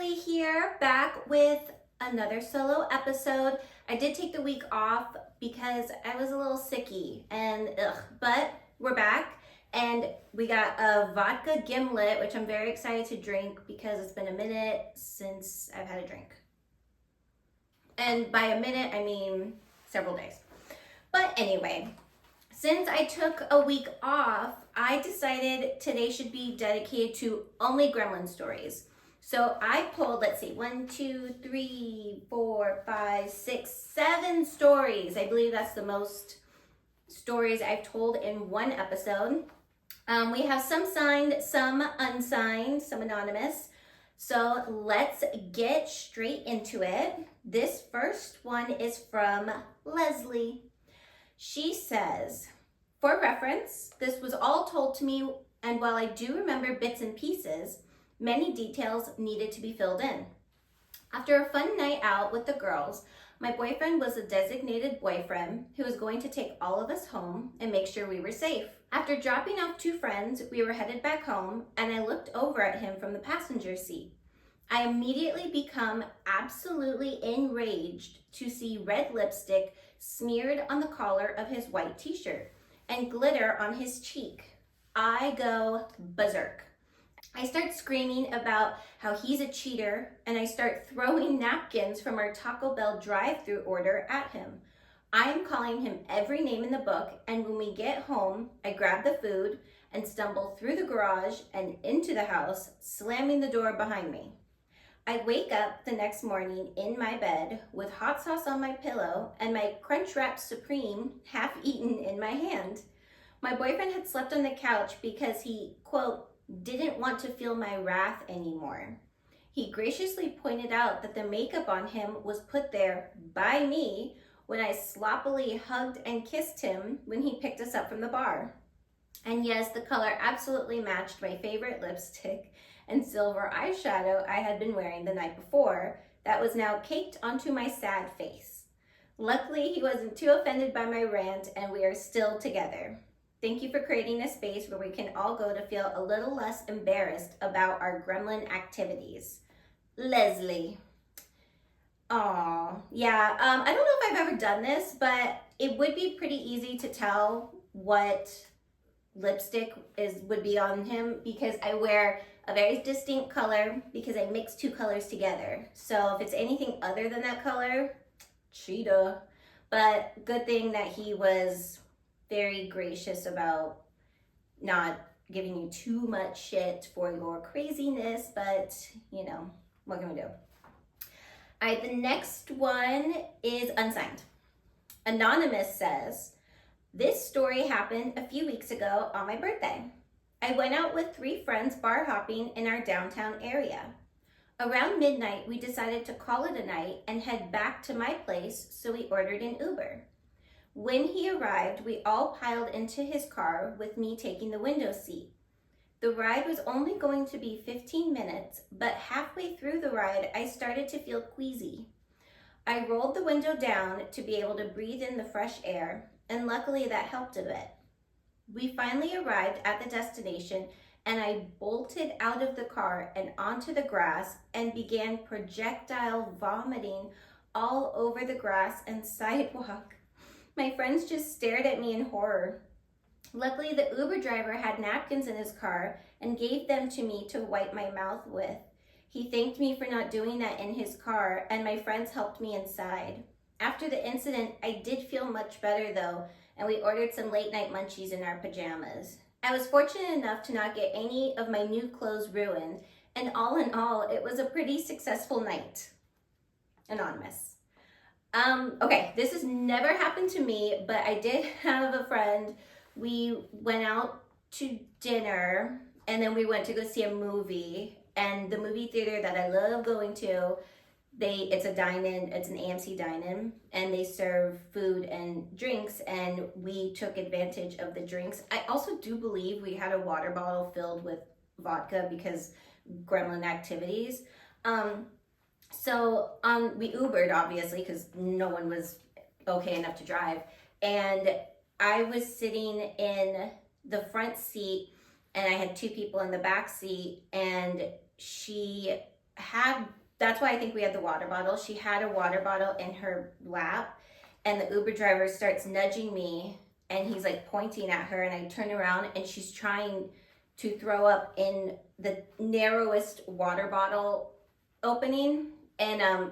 finally here back with another solo episode. I did take the week off because I was a little sicky but we're back and we got a vodka gimlet, which I'm very excited to drink because it's been a minute since I've had a drink. And by a minute, I mean several days. But anyway, since I took a week off, I decided today should be dedicated to only gremlin stories. So I pulled, let's see, 1, 2, 3, 4, 5, 6, 7 stories. I believe that's the most stories I've told in one episode. We have some signed, some unsigned, some anonymous. So let's get straight into it. This first one is from Leslie. She says, for reference, this was all told to me, and while I do remember bits and pieces, many details needed to be filled in. After a fun night out with the girls, my boyfriend was a designated boyfriend who was going to take all of us home and make sure we were safe. After dropping off 2 friends, we were headed back home, and I looked over at him from the passenger seat. I immediately become absolutely enraged to see red lipstick smeared on the collar of his white t-shirt and glitter on his cheek. I go berserk. I start screaming about how he's a cheater, and I start throwing napkins from our Taco Bell drive-thru order at him. I am calling him every name in the book, and when we get home, I grab the food and stumble through the garage and into the house, slamming the door behind me. I wake up the next morning in my bed with hot sauce on my pillow and my Crunchwrap Supreme half eaten in my hand. My boyfriend had slept on the couch because he, quote, didn't want to feel my wrath anymore. He graciously pointed out that the makeup on him was put there by me when I sloppily hugged and kissed him when he picked us up from the bar. And yes, the color absolutely matched my favorite lipstick and silver eyeshadow I had been wearing the night before that was now caked onto my sad face. Luckily, he wasn't too offended by my rant, and we are still together. Thank you for creating a space where we can all go to feel a little less embarrassed about our gremlin activities. Leslie. Aw, yeah, I don't know if I've ever done this, but it would be pretty easy to tell what lipstick would be on him because I wear a very distinct color because I mix 2 colors together. So if it's anything other than that color, cheetah. But good thing that he was very gracious about not giving you too much shit for your craziness, but you know, what can we do? All right, the next one is unsigned. Anonymous says, this story happened a few weeks ago on my birthday. I went out with 3 friends bar hopping in our downtown area. Around midnight, we decided to call it a night and head back to my place, so we ordered an Uber. When he arrived, we all piled into his car with me taking the window seat. The ride was only going to be 15 minutes, but halfway through the ride, I started to feel queasy. I rolled the window down to be able to breathe in the fresh air, and luckily that helped a bit. We finally arrived at the destination, and I bolted out of the car and onto the grass and began projectile vomiting all over the grass and sidewalk. My friends just stared at me in horror. Luckily, the Uber driver had napkins in his car and gave them to me to wipe my mouth with. He thanked me for not doing that in his car, and my friends helped me inside. After the incident, I did feel much better though, and we ordered some late night munchies in our pajamas. I was fortunate enough to not get any of my new clothes ruined, and all in all, it was a pretty successful night. Anonymous. Okay, this has never happened to me, but I did have a friend. We went out to dinner, and then we went to go see a movie, and the movie theater that I love going to, it's a dine-in, it's an AMC dine-in, and they serve food and drinks, and we took advantage of the drinks. I also do believe we had a water bottle filled with vodka because gremlin activities. So we Ubered, obviously, because no one was okay enough to drive, and I was sitting in the front seat, and I had 2 people in the back seat, and she had, that's why I think we had the water bottle. She had a water bottle in her lap, and the Uber driver starts nudging me, and he's like pointing at her, and I turn around and she's trying to throw up in the narrowest water bottle opening, and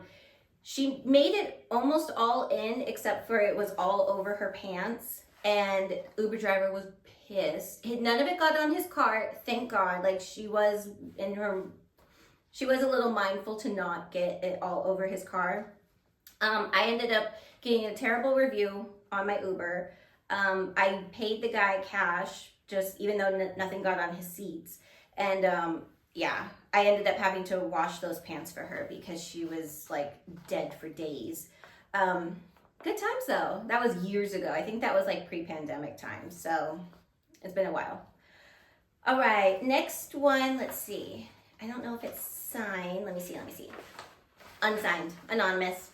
she made it almost all in except for it was all over her pants, and Uber driver was pissed. None of it got on his car, thank God. Like she was a little mindful to not get it all over his car. I ended up getting a terrible review on my Uber. I paid the guy cash, just even though nothing got on his seats. And yeah, I ended up having to wash those pants for her because she was like dead for days. Good times though. That was years ago. I think that was like pre-pandemic time. So it's been a while. All right, next one. Let's see. I don't know if it's signed. Let me see. Unsigned, anonymous.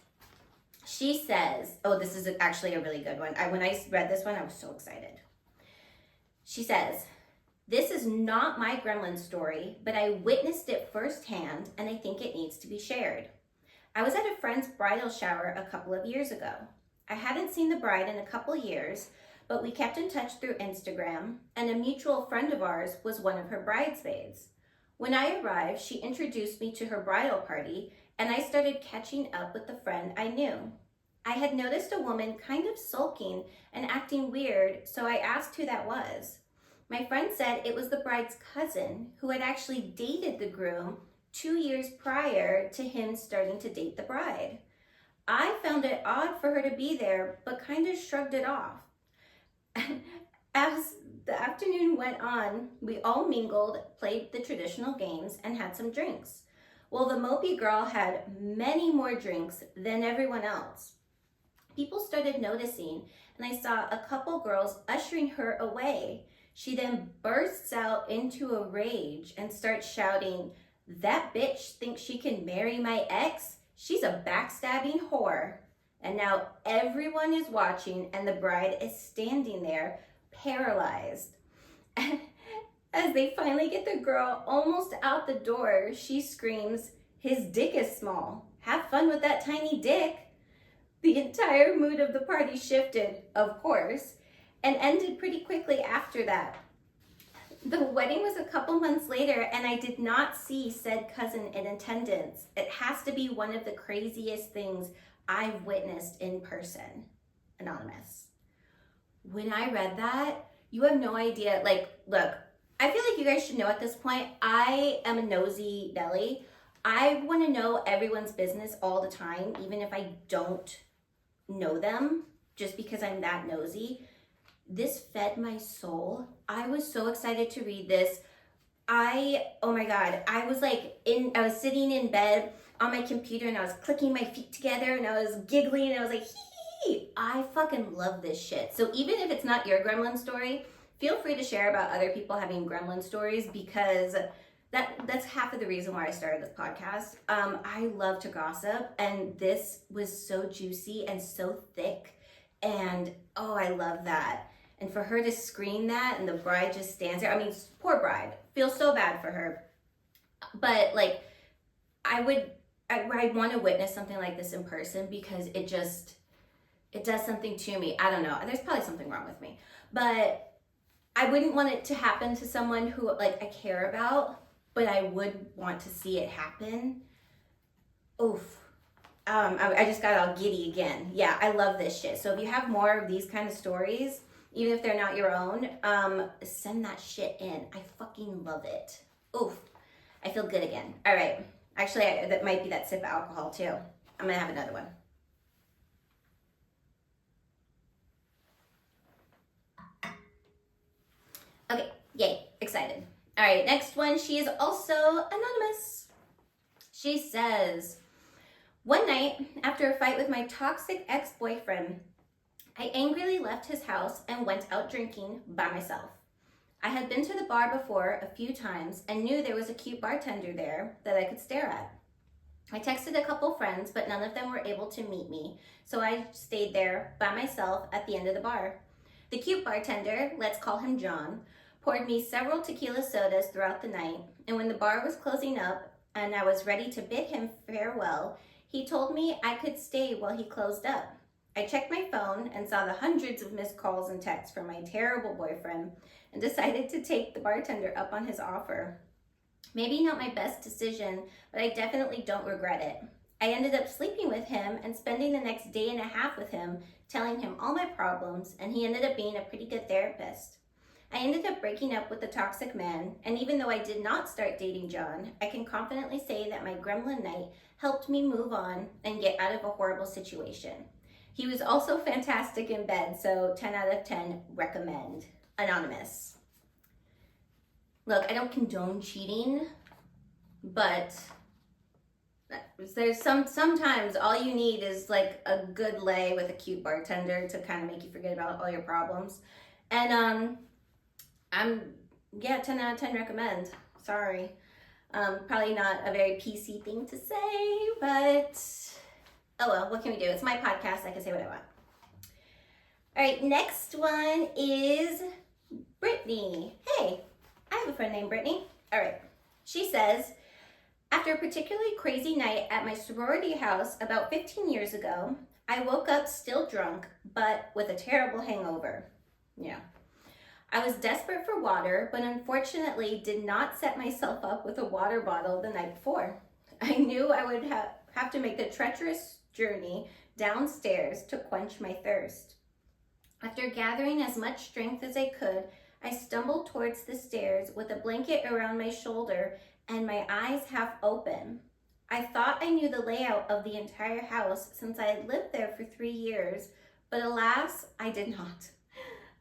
She says, oh, this is actually a really good one. When I read this one, I was so excited. She says, this is not my gremlin story, but I witnessed it firsthand and I think it needs to be shared. I was at a friend's bridal shower a couple of years ago. I hadn't seen the bride in a couple years, but we kept in touch through Instagram, and a mutual friend of ours was one of her bridesmaids. When I arrived, she introduced me to her bridal party, and I started catching up with the friend I knew. I had noticed a woman kind of sulking and acting weird, so I asked who that was. My friend said it was the bride's cousin, who had actually dated the groom 2 years prior to him starting to date the bride. I found it odd for her to be there, but kind of shrugged it off. As the afternoon went on, we all mingled, played the traditional games, and had some drinks. Well, the mopey girl had many more drinks than everyone else. People started noticing, and I saw a couple girls ushering her away. She then bursts out into a rage and starts shouting, "That bitch thinks she can marry my ex? She's a backstabbing whore." And now everyone is watching, and the bride is standing there, paralyzed. As they finally get the girl almost out the door, she screams, "His dick is small. Have fun with that tiny dick." The entire mood of the party shifted, of course, and ended pretty quickly after that. The wedding was a couple months later, and I did not see said cousin in attendance. It has to be one of the craziest things I've witnessed in person. Anonymous. When I read that, you have no idea. Like, look, I feel like you guys should know at this point, I am a nosy Nelly. I want to know everyone's business all the time, even if I don't know them, just because I'm that nosy. This fed my soul. I was so excited to read this. Oh my God, I was sitting in bed on my computer and I was clicking my feet together and I was giggling and I was like, hee. I fucking love this shit. So even if it's not your gremlin story, feel free to share about other people having gremlin stories, because that's half of the reason why I started this podcast. I love to gossip, and this was so juicy and so thick, and oh, I love that. And for her to scream that and the bride just stands there. I mean, poor bride. Feel so bad for her. But like, I want to witness something like this in person, because it does something to me. I don't know. There's probably something wrong with me. But I wouldn't want it to happen to someone who like I care about, but I would want to see it happen. Oof. I just got all giddy again. Yeah, I love this shit. So if you have more of these kind of stories, even if they're not your own, send that shit in. I fucking love it. Oof. I feel good again. All right. Actually, that might be that sip of alcohol too. I'm gonna have another one. Okay, yay, excited. All right, next one. She is also anonymous. She says, one night after a fight with my toxic ex-boyfriend, I angrily left his house and went out drinking by myself. I had been to the bar before a few times and knew there was a cute bartender there that I could stare at. I texted a couple friends, but none of them were able to meet me, so I stayed there by myself at the end of the bar. The cute bartender, let's call him John, poured me several tequila sodas throughout the night, and when the bar was closing up, and I was ready to bid him farewell, he told me I could stay while he closed up. I checked my phone and saw the hundreds of missed calls and texts from my terrible boyfriend and decided to take the bartender up on his offer. Maybe not my best decision, but I definitely don't regret it. I ended up sleeping with him and spending the next day and a half with him, telling him all my problems, and he ended up being a pretty good therapist. I ended up breaking up with the toxic man, and even though I did not start dating John, I can confidently say that my gremlin night helped me move on and get out of a horrible situation. He was also fantastic in bed, so 10 out of 10 recommend. Anonymous. Look, I don't condone cheating, but there's sometimes all you need is like a good lay with a cute bartender to kind of make you forget about all your problems. And 10 out of 10 recommend. Sorry. Probably not a very PC thing to say, but oh well, what can we do? It's my podcast, I can say what I want. All right, next one is Brittany. Hey, I have a friend named Brittany. All right, she says, after a particularly crazy night at my sorority house about 15 years ago, I woke up still drunk, but with a terrible hangover. Yeah. I was desperate for water, but unfortunately did not set myself up with a water bottle the night before. I knew I would have to make the treacherous journey downstairs to quench my thirst. After gathering as much strength as I could, I stumbled towards the stairs with a blanket around my shoulder and my eyes half open. I thought I knew the layout of the entire house since I had lived there for 3 years, but alas, I did not.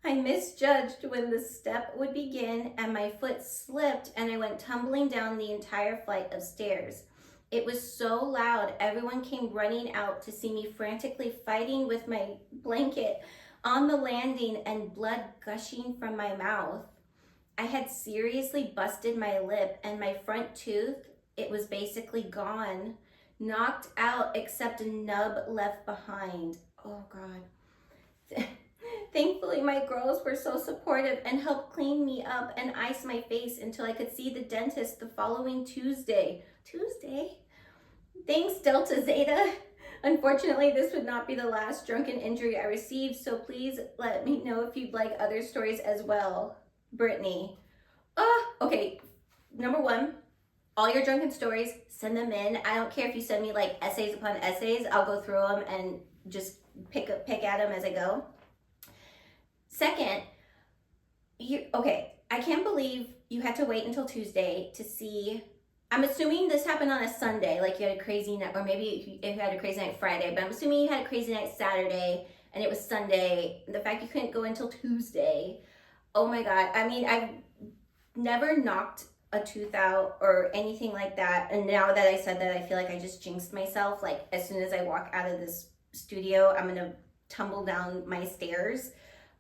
I misjudged when the step would begin and my foot slipped and I went tumbling down the entire flight of stairs. It was so loud, everyone came running out to see me frantically fighting with my blanket on the landing and blood gushing from my mouth. I had seriously busted my lip and my front tooth, it was basically gone, knocked out except a nub left behind. Oh God. Thankfully, my girls were so supportive and helped clean me up and ice my face until I could see the dentist the following Tuesday. Thanks, Delta Zeta. Unfortunately, this would not be the last drunken injury I received, so please let me know if you'd like other stories as well. Brittany. Okay, number one, all your drunken stories, send them in. I don't care if you send me like essays upon essays. I'll go through them and just pick at them as I go. Second, I can't believe you had to wait until Tuesday to see. I'm assuming this happened on a Sunday, like you had a crazy night, or maybe if you had a crazy night Friday, but I'm assuming you had a crazy night Saturday and it was Sunday. The fact you couldn't go until Tuesday. Oh my God. I mean, I've never knocked a tooth out or anything like that. And now that I said that, I feel like I just jinxed myself. Like as soon as I walk out of this studio, I'm going to tumble down my stairs.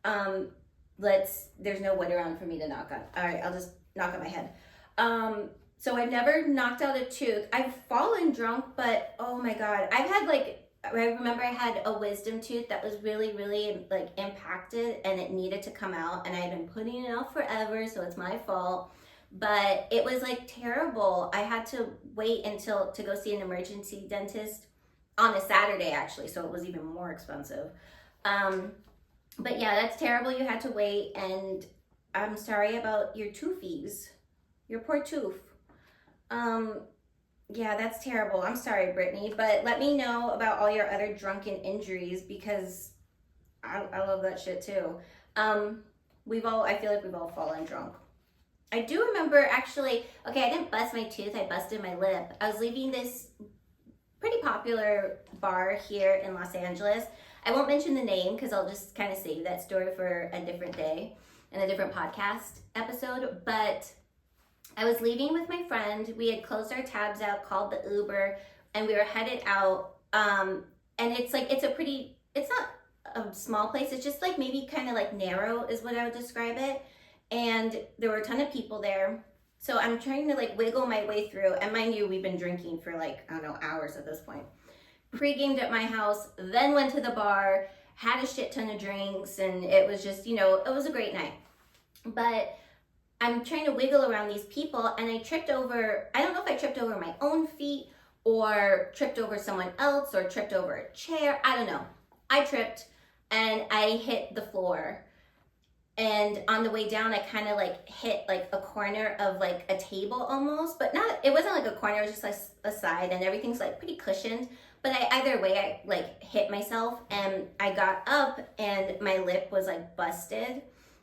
There's no wood around for me to knock on. All right, I'll just knock on my head. So I've never knocked out a tooth. I've fallen drunk, but oh my God, I remember I had a wisdom tooth that was really, really like impacted and it needed to come out and I had been putting it out forever, so it's my fault. But it was like terrible. I had to wait to go see an emergency dentist on a Saturday actually, so it was even more expensive. But yeah, that's terrible. You had to wait, and I'm sorry about your toothies. Your poor tooth. Yeah, that's terrible. I'm sorry, Brittany, but let me know about all your other drunken injuries because I love that shit too. I feel like we've all fallen drunk. I do remember actually, okay, I didn't bust my tooth, I busted my lip. I was leaving this pretty popular bar here in Los Angeles. I won't mention the name because I'll just kind of save that story for a different day and a different podcast episode. But I was leaving with my friend. We had closed our tabs out, called the Uber, and we were headed out. And it's not a small place. It's just like maybe kind of like narrow is what I would describe it. And there were a ton of people there. So I'm trying to like wiggle my way through. And mind you, we've been drinking for like, I don't know, hours at this point. Pre-gamed at my house, then went to the bar, had a shit ton of drinks, and it was just, it was a great night. But I'm trying to wiggle around these people, and I tripped over, I don't know if I tripped over my own feet or tripped over someone else or tripped over a chair. I don't know. I tripped and I hit the floor. And on the way down, I kind of like hit like a corner of like a table almost, but not, it wasn't like a corner, it was just like a side, and everything's like pretty cushioned. But either way, I like hit myself, and I got up and my lip was like busted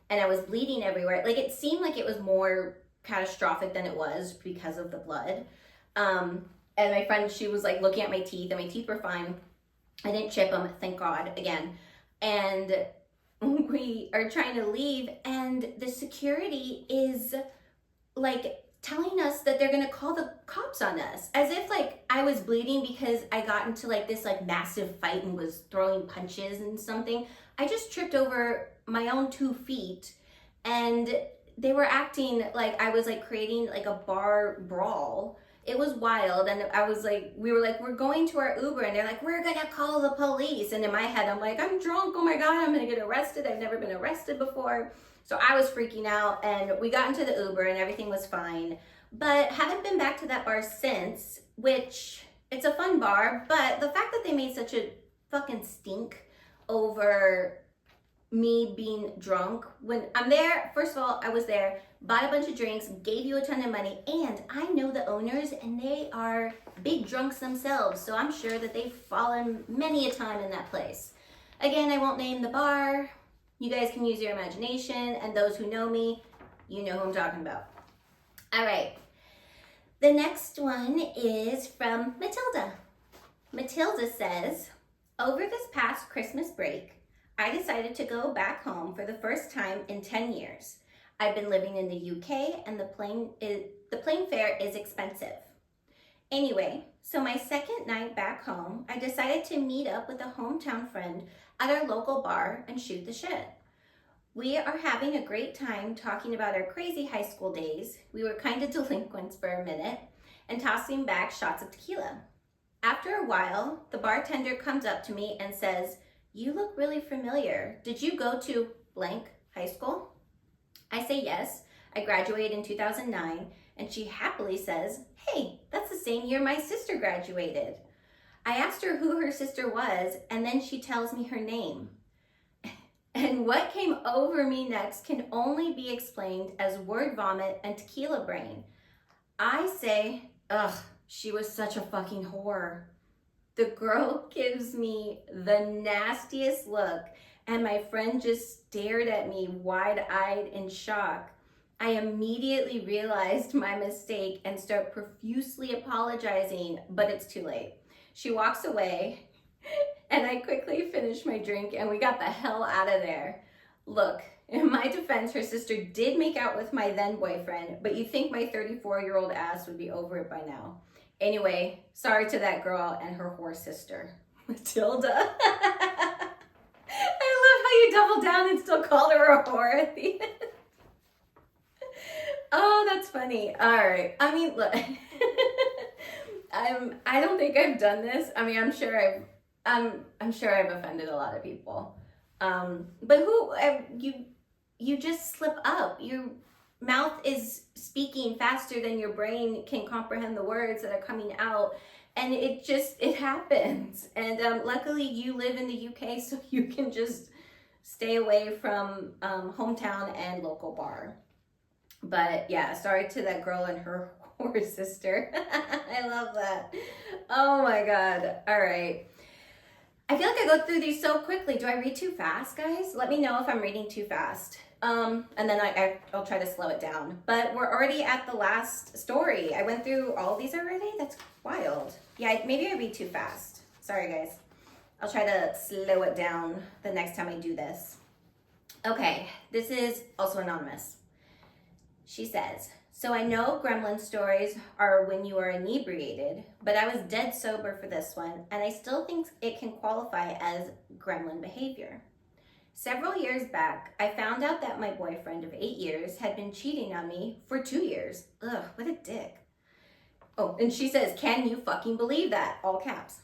and I was bleeding everywhere. Like it seemed like it was more catastrophic than it was because of the blood. And my friend, she was like looking at my teeth, and my teeth were fine. I didn't chip them, thank God, again. And we are trying to leave, and the security is like telling us that they're gonna call the cops on us, as if like I was bleeding because I got into like this like massive fight and was throwing punches and something. I just tripped over my own 2 feet, and they were acting like I was like creating like a bar brawl. It was wild. And I was like, we were like, we're going to our Uber, and they're like, we're gonna call the police. And in my head, I'm like, I'm drunk, oh my God, I'm gonna get arrested. I've never been arrested before. So I was freaking out, and we got into the Uber and everything was fine. But haven't been back to that bar since, which it's a fun bar, but the fact that they made such a fucking stink over me being drunk when I'm there. First of all, I was there, bought a bunch of drinks, gave you a ton of money, and I know the owners, and they are big drunks themselves, so I'm sure that they've fallen many a time in that place. Again, I won't name the bar. You guys can use your imagination, and those who know me, you know who I'm talking about. All right, the next one is from Matilda. Matilda says, over this past Christmas break, I decided to go back home for the first time in 10 years. I've been living in the UK, and the plane fare is expensive. Anyway, so my second night back home, I decided to meet up with a hometown friend at our local bar and shoot the shit. We are having a great time talking about our crazy high school days. We were kind of delinquents for a minute, and tossing back shots of tequila. After a while, the bartender comes up to me and says, you look really familiar. Did you go to blank high school? I say yes. I graduated in 2009, and she happily says, hey, that's the same year my sister graduated. I asked her who her sister was, and then she tells me her name. And what came over me next can only be explained as word vomit and tequila brain. I say, ugh, she was such a fucking whore. The girl gives me the nastiest look, and my friend just stared at me wide-eyed in shock. I immediately realized my mistake and start profusely apologizing, but it's too late. She walks away, and I quickly finish my drink, and we got the hell out of there. Look, in my defense, her sister did make out with my then boyfriend, but you'd think my 34-year-old ass would be over it by now. Anyway, sorry to that girl and her whore sister. Matilda. I love how you doubled down and still called her a whore at the end. Oh, that's funny. All right. I mean, look, I don't think I've done this. I mean, I'm sure I've offended a lot of people. But you just slip up. Your mouth is speaking faster than your brain can comprehend the words that are coming out. And it happens. And luckily you live in the UK, so you can just stay away from hometown and local bar. But yeah, sorry to that girl and her whore sister. I love that. Oh my God. All right. I feel like I go through these so quickly. Do I read too fast, guys? Let me know if I'm reading too fast. And then I'll try to slow it down. But we're already at the last story. I went through all these already? That's wild. Yeah, maybe I read too fast. Sorry, guys. I'll try to slow it down the next time I do this. Okay, this is also anonymous. She says, so I know gremlin stories are when you are inebriated, but I was dead sober for this one, and I still think it can qualify as gremlin behavior. Several years back, I found out that my boyfriend of 8 years had been cheating on me for 2 years. Ugh, what a dick. Oh, and she says, can you fucking believe that? All caps.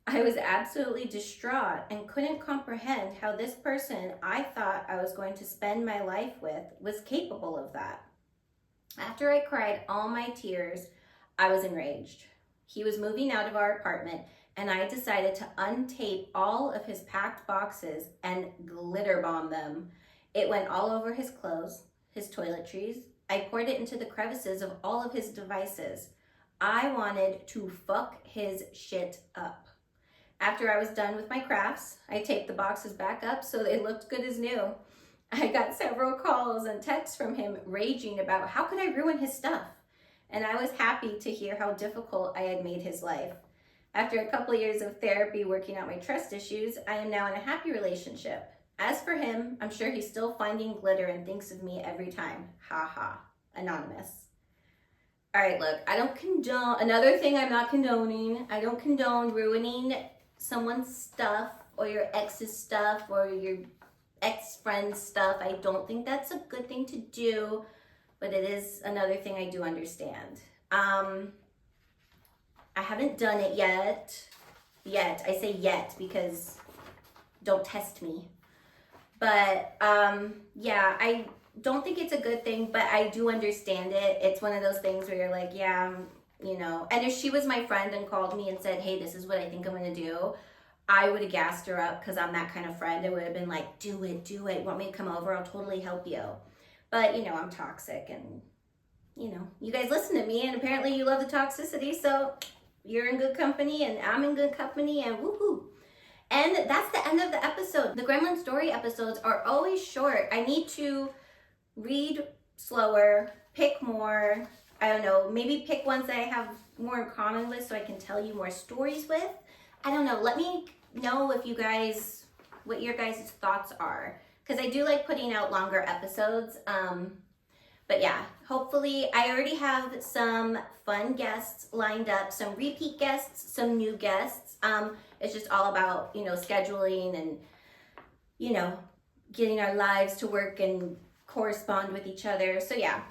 I was absolutely distraught and couldn't comprehend how this person I thought I was going to spend my life with was capable of that. After I cried all my tears, I was enraged. He was moving out of our apartment, and I decided to untape all of his packed boxes and glitter bomb them. It went all over his clothes, his toiletries. I poured it into the crevices of all of his devices. I wanted to fuck his shit up. After I was done with my crafts, I taped the boxes back up so they looked good as new. I got several calls and texts from him raging about how could I ruin his stuff, and I was happy to hear how difficult I had made his life. After a couple years of therapy working out my trust issues, I am now in a happy relationship. As for him, I'm sure he's still finding glitter and thinks of me every time. Ha ha. Anonymous. All right, look, I don't condone, another thing I'm not condoning, I don't condone ruining someone's stuff or your ex's stuff or your ex-friend's stuff. I don't think that's a good thing to do, but it is another thing I do understand. I haven't done it yet. I say yet because don't test me. But yeah, I don't think it's a good thing, but I do understand it. It's one of those things where you're like, yeah, you know. And if she was my friend and called me and said, hey, this is what I think I'm going to do, I would have gassed her up because I'm that kind of friend. I would have been like, do it. Want me to come over? I'll totally help you. But, you know, I'm toxic and, you know, you guys listen to me and apparently you love the toxicity. So you're in good company and I'm in good company and woohoo. And that's the end of the episode. The Gremlin story episodes are always short. I need to read slower, pick more, I don't know, maybe pick ones that I have more in common with so I can tell you more stories with. I don't know, let me know if you guys, what your guys' thoughts are. Because I do like putting out longer episodes. But yeah, hopefully I already have some fun guests lined up, some repeat guests, some new guests. It's just all about, you know, scheduling and, you know, getting our lives to work and correspond with each other. So yeah,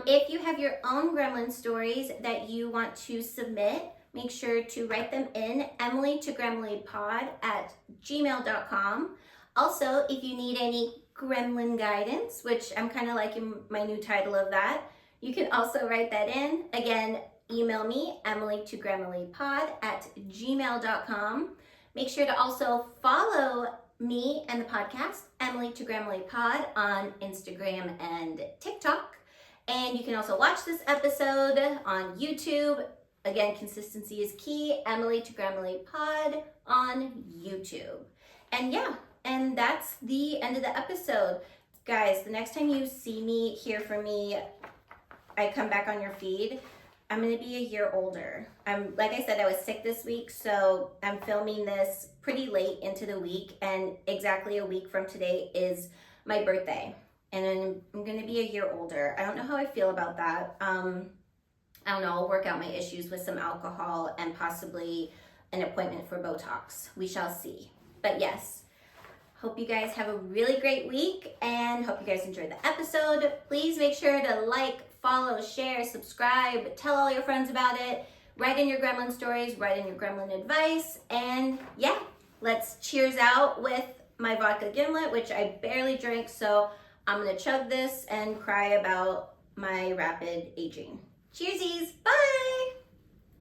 if you have your own gremlin stories that you want to submit, make sure to write them in emilytogremlinpod@gmail.com. Also, if you need any gremlin guidance, which I'm kind of liking my new title of that, you can also write that in. Again, email me, emilytogremlinpod@gmail.com. Make sure to also follow me and the podcast, Emily to Gremlin Pod, on Instagram and TikTok. And you can also watch this episode on YouTube. Again, consistency is key. Emily to Gremlin Pod on YouTube. And yeah, and that's the end of the episode. Guys, the next time you see me, hear from me, I come back on your feed, I'm going to be a year older. Like I said, I was sick this week, so I'm filming this pretty late into the week, and exactly a week from today is my birthday. And I'm going to be a year older. I don't know how I feel about that. I don't know. I'll work out my issues with some alcohol and possibly an appointment for Botox. We shall see. But yes, hope you guys have a really great week and hope you guys enjoyed the episode. Please make sure to like, follow, share, subscribe, tell all your friends about it. Write in your gremlin stories, write in your gremlin advice. And yeah, let's cheers out with my vodka gimlet, which I barely drank. So I'm going to chug this and cry about my rapid aging. Cheersies. Bye.